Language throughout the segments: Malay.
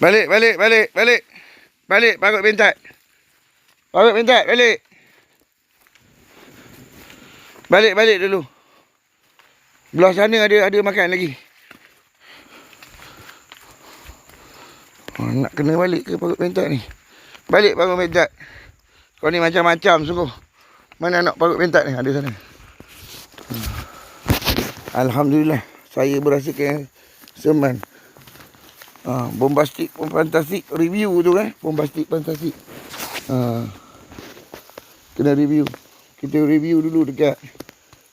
Balik, balik, balik, balik. Balik, parut bentat. Parut bentat, balik. Balik, balik dulu. Belah sana ada makan lagi. Nak kena balik ke parut bentat ni? Balik parut bentat. Kau ni macam-macam sungguh. Mana nak parut bentat ni? Ada sana. Alhamdulillah. Saya berhasilkan seman. Bombastik, fantastik review tu kan. Bombastik, fantastik. Kena review. Kita review dulu dekat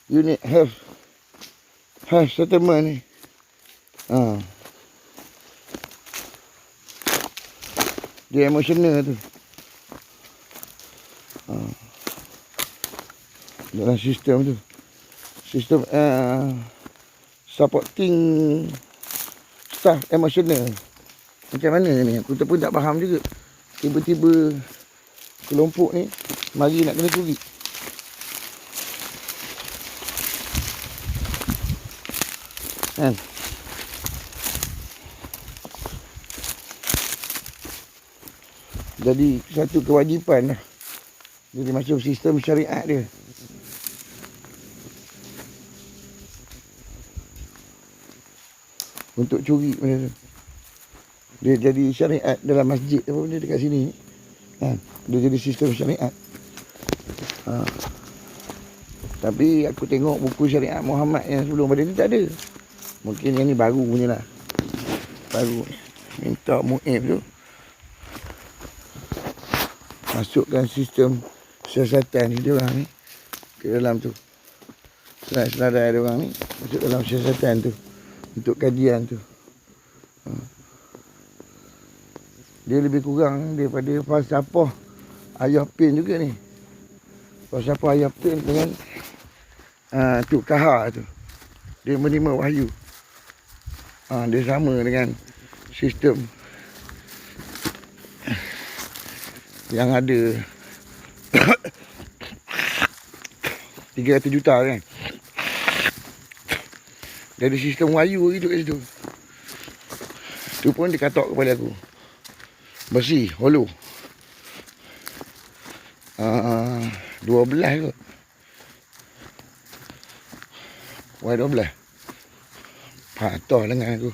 unit health settlement ni. Dia emotional tu. Dalam sistem tu. Sistem supporting staff emotional. Macam mana ni? Aku pun tak faham juga. Tiba-tiba kelompok ni mari nak kena curi. Kan? Jadi satu kewajipan lah. Jadi masuk sistem syariat dia. Untuk curi benda tu. Dia jadi syariat dalam masjid apa benda dekat sini. Kan? Dia jadi sistem syariat. Tapi aku tengok buku syariat Muhammad yang sebelum pada ni tak ada. Mungkin yang ni baru punya lah. Baru. Minta mu'ib tu masukkan sistem siasatan dia orang ni ke dalam tu. Senadai dia orang ni masuk dalam siasatan tu untuk kajian tu. Dia lebih kurang daripada falsafah Ayah Pin juga ni. Falsafah Ayah Pin dengan Tuk Kahar tu. Dia menerima wahyu. Dia sama dengan sistem yang ada 300 juta kan. Jadi sistem wahyu hidup kat situ. Tu pun dikatok kepada aku. Besi, hollow. 12 kot. Y12. Patah dengan aku.